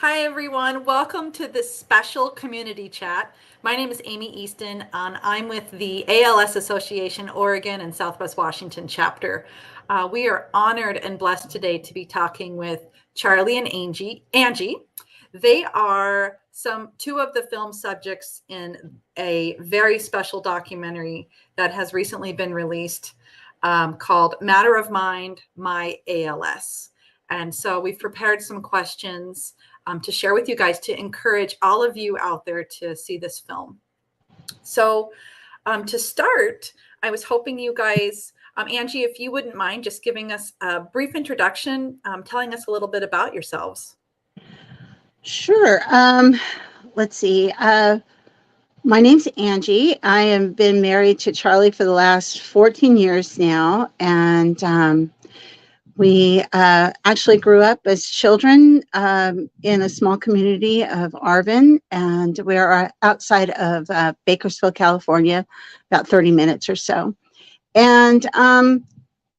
Hi, everyone. Welcome to this special community chat. My name is Amy Easton, and I'm with the ALS Association Oregon and Southwest Washington chapter. We are honored and blessed today to be talking with Charlie and Angie. They are two of the film subjects in a very special documentary that has recently been released called Matter of Mind, My ALS. And so we've prepared some questions to share with you guys to encourage all of you out there to see this film. So to start, I was hoping you guys, Angie, if you wouldn't mind just giving us a brief introduction, telling us a little bit about yourselves. Sure. Let's see. My name's Angie. I have been married to Charlie for the last 14 years now, and we actually grew up as children in a small community of Arvin, and we are outside of Bakersfield, California, about 30 minutes or so. And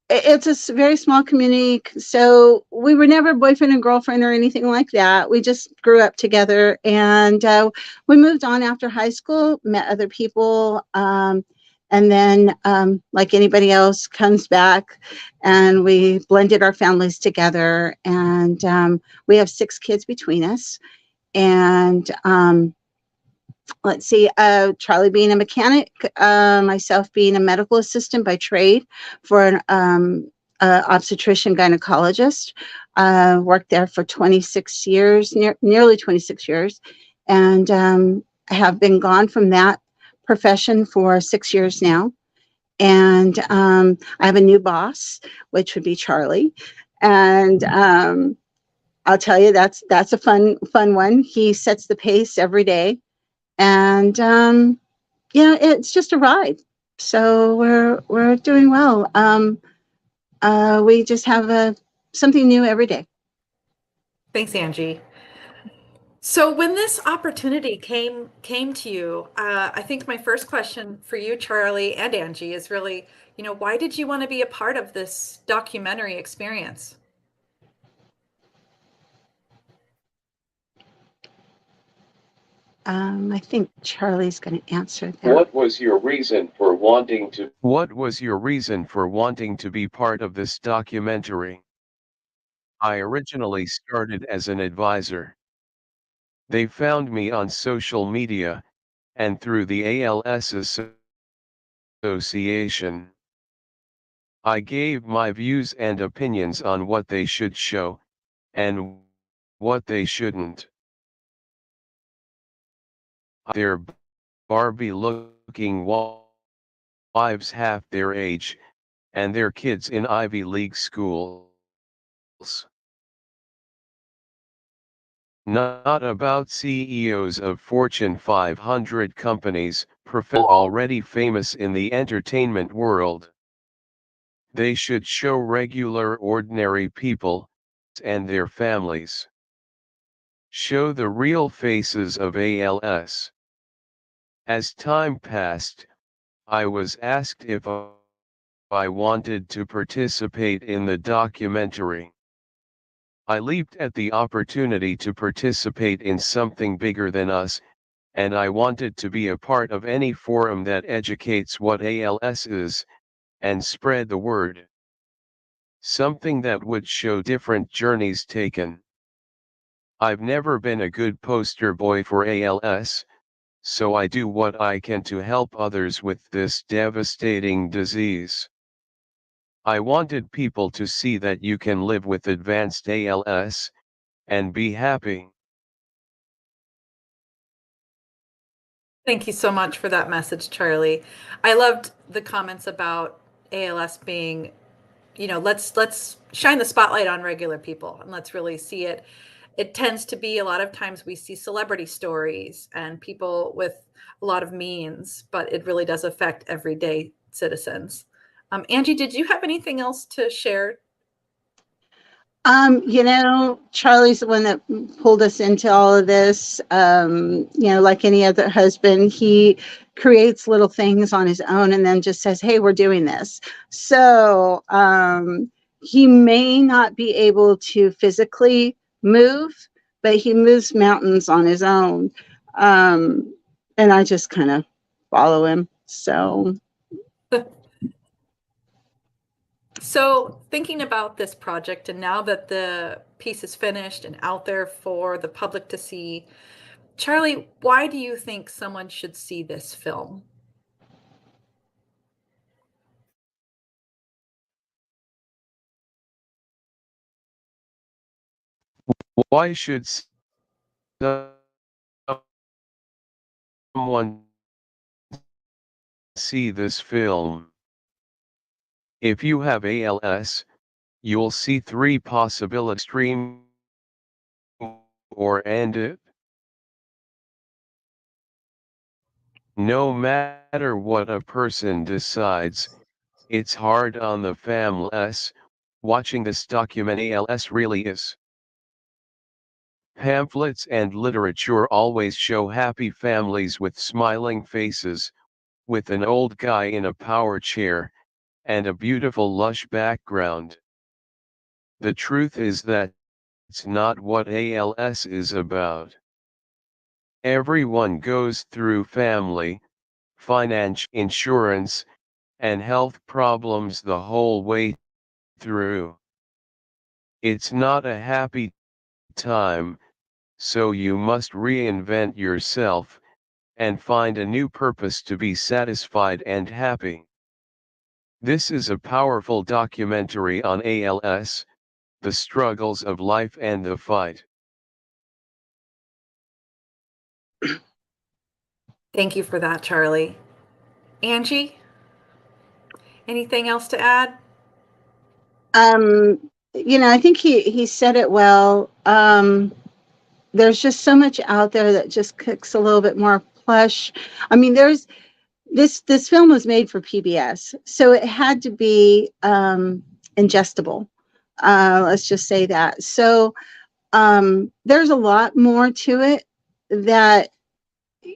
it's a very small community, so we were never boyfriend and girlfriend or anything like that. We just grew up together, and we moved on after high school, met other people, and then, like anybody else, comes back, and we blended our families together, and we have 6 kids between us, and let's see, Charlie being a mechanic, myself being a medical assistant by trade for an obstetrician gynecologist. Worked there for 26 years, nearly 26 years, and have been gone from that profession for 6 years now. And I have a new boss, which would be Charlie. And I'll tell you, that's a fun one. He sets the pace every day, and it's just a ride. So we're doing well. We just have something new every day. Thanks, Angie. So when this opportunity came to you, I think my first question for you, Charlie and Angie, is really, why did you want to be a part of this documentary experience? I think Charlie's going to answer that. What was your reason for wanting to be part of this documentary? I originally started as an advisor. They found me on social media, and through the ALS Association. I gave my views and opinions on what they should show, and what they shouldn't. Their Barbie-looking wives half their age, and their kids in Ivy League schools. Not about CEOs of Fortune 500 companies, already famous in the entertainment world. They should show regular ordinary people, and their families. Show the real faces of ALS. As time passed, I was asked if I wanted to participate in the documentary. I leaped at the opportunity to participate in something bigger than us, and I wanted to be a part of any forum that educates what ALS is, and spread the word. Something that would show different journeys taken. I've never been a good poster boy for ALS, so I do what I can to help others with this devastating disease. I wanted people to see that you can live with advanced ALS, and be happy. Thank you so much for that message, Charlie. I loved the comments about ALS being, let's shine the spotlight on regular people and let's really see it. It tends to be a lot of times we see celebrity stories and people with a lot of means, but it really does affect everyday citizens. Angie, did you have anything else to share? Charlie's the one that pulled us into all of this. Like any other husband, he creates little things on his own and then just says, "Hey, we're doing this." So he may not be able to physically move, but he moves mountains on his own. Um, and I just kind of follow him. So, So, thinking about this project, and now that the piece is finished and out there for the public to see, Charlie, why do you think someone should see this film? Why should someone see this film? If you have ALS, you'll see three possible extreme or end it. No matter what a person decides, it's hard on the families. Watching this document ALS really is. Pamphlets and literature always show happy families with smiling faces, with an old guy in a power chair, and a beautiful lush background. The truth is that it's not what ALS is about. Everyone goes through family, finance, insurance, and health problems the whole way through. It's not a happy time, so you must reinvent yourself, and find a new purpose to be satisfied and happy. This is a powerful documentary on ALS, the struggles of life and the fight. Thank you for that, Charlie. Angie, anything else to add? I think he said it well. There's just so much out there that just cooks a little bit more plush. I mean, there's this film was made for PBS, so it had to be ingestible. Let's just say that. So there's a lot more to it that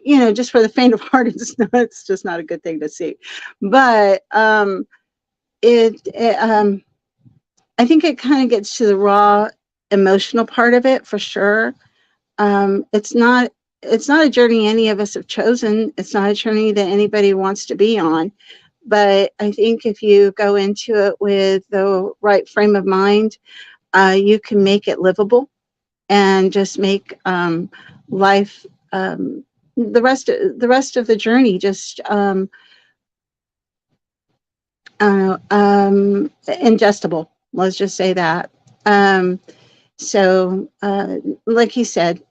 just for the faint of heart, it's just not a good thing to see. But it I think it kind of gets to the raw emotional part of it for sure. It's not a journey any of us have chosen. It's not a journey that anybody wants to be on. But I think if you go into it with the right frame of mind, you can make it livable and just make life the rest of the journey just ingestible. Let's just say that. Um, so, like he said,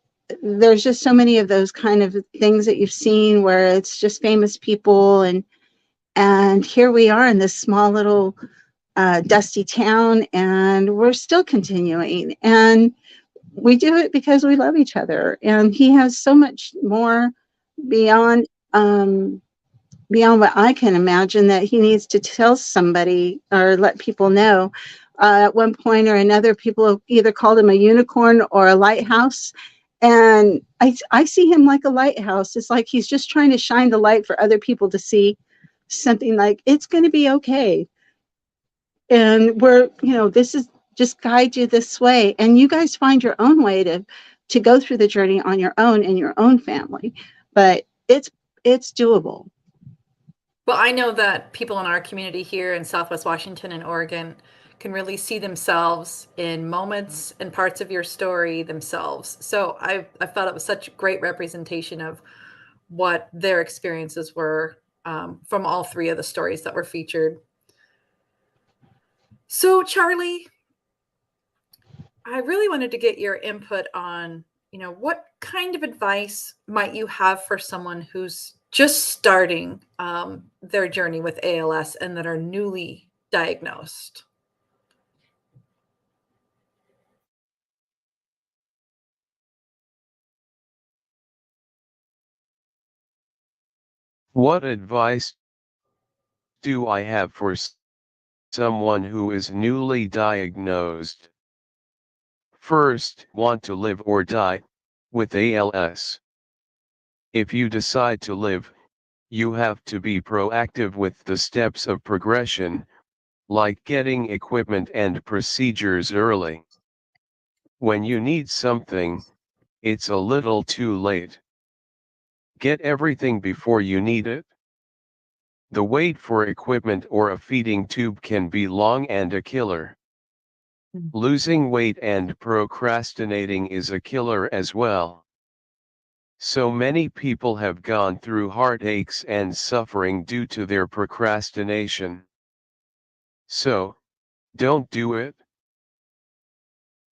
there's just so many of those kind of things that you've seen where it's just famous people, and here we are in this small little dusty town, and we're still continuing, and we do it because we love each other. And he has so much more beyond beyond what I can imagine that he needs to tell somebody or let people know. At one point or another, people have either called him a unicorn or a lighthouse. And I see him like a lighthouse. It's like he's just trying to shine the light for other people to see something like it's going to be okay. And this is just guide you this way. And you guys find your own way to go through the journey on your own in your own family. But it's doable. Well, I know that people in our community here in Southwest Washington and Oregon can really see themselves in moments and parts of your story themselves. So I felt it was such great representation of what their experiences were from all three of the stories that were featured. So, Charlie, I really wanted to get your input on, what kind of advice might you have for someone who's just starting their journey with ALS and that are newly diagnosed? What advice do I have for someone who is newly diagnosed? First, want to live or die with ALS. If you decide to live, you have to be proactive with the steps of progression, like getting equipment and procedures early. When you need something, it's a little too late. Get everything before you need it. The wait for equipment or a feeding tube can be long and a killer. Losing weight and procrastinating is a killer as well. So many people have gone through heartaches and suffering due to their procrastination. So, don't do it.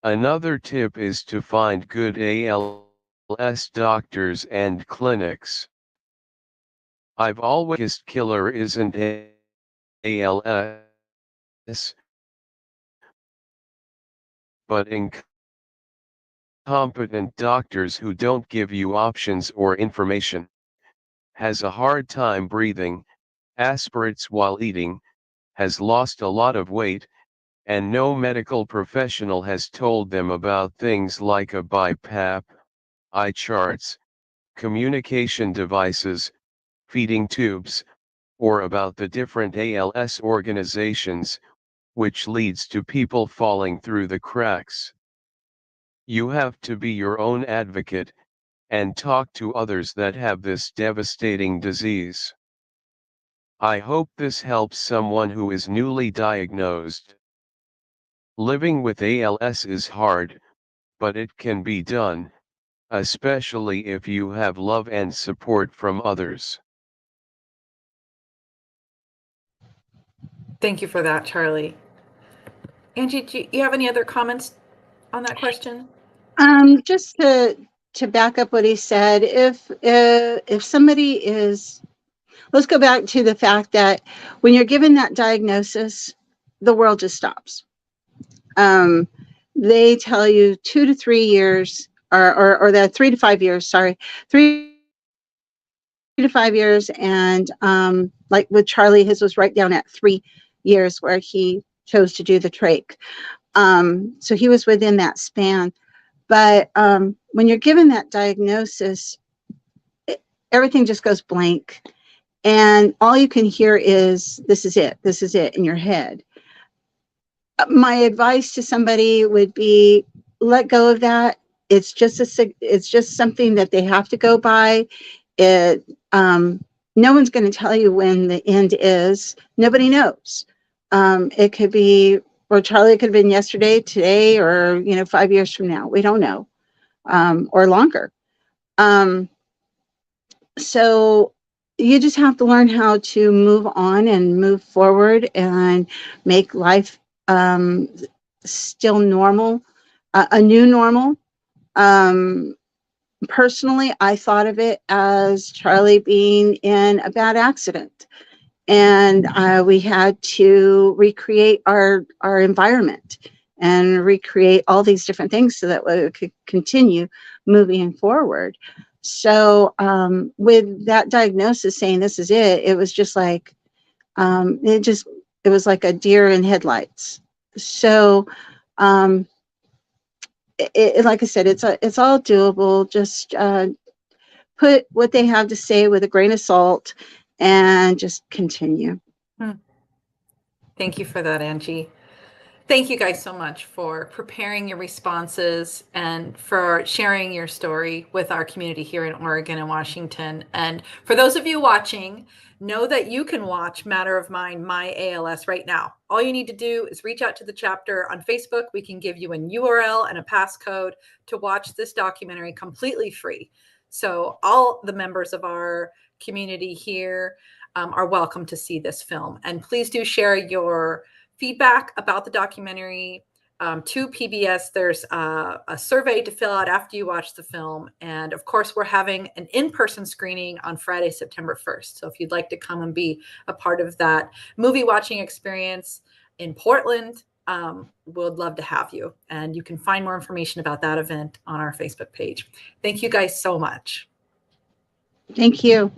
Another tip is to find good ALS doctors and clinics. I've always killer isn't ALS, but incompetent doctors who don't give you options or information. Has a hard time breathing, aspirates while eating, has lost a lot of weight, and no medical professional has told them about things like a BiPAP, eye charts, communication devices, feeding tubes, or about the different ALS organizations, which leads to people falling through the cracks. You have to be your own advocate, and talk to others that have this devastating disease. I hope this helps someone who is newly diagnosed. Living with ALS is hard, but it can be done, especially if you have love and support from others. Thank you for that, Charlie. Angie, do you have any other comments on that question? Just to back up what he said, if somebody is, let's go back to the fact that when you're given that diagnosis, the world just stops. They tell you 2 to 3 years, or the 3 to 5 years, sorry, 3 to 5 years, and like with Charlie, his was right down at 3 years where he chose to do the trach. So he was within that span. But when you're given that diagnosis, everything just goes blank. And all you can hear is, this is it in your head. My advice to somebody would be, let go of that. It's just something that they have to go by. It, no one's going to tell you when the end is. Nobody knows. It could be, or Charlie, it could have been yesterday, today, or 5 years from now. We don't know, or longer. So you just have to learn how to move on and move forward and make life still normal, a new normal. Personally, I thought of it as Charlie being in a bad accident, and we had to recreate our environment and recreate all these different things so that we could continue moving forward. So with that diagnosis saying this is it, it was just like it was like a deer in headlights. So like I said, it's all doable. Just put what they have to say with a grain of salt and just continue. Thank you for that, Angie. Thank you guys so much for preparing your responses and for sharing your story with our community here in Oregon and Washington. And for those of you watching, know that you can watch Matter of Mind, My ALS right now. All you need to do is reach out to the chapter on Facebook. We can give you a URL and a passcode to watch this documentary completely free. So all the members of our community here are welcome to see this film. And please do share your feedback about the documentary to PBS. There's a survey to fill out after you watch the film. And of course, we're having an in-person screening on Friday, September 1st. So if you'd like to come and be a part of that movie watching experience in Portland, we'd love to have you. And you can find more information about that event on our Facebook page. Thank you guys so much. Thank you.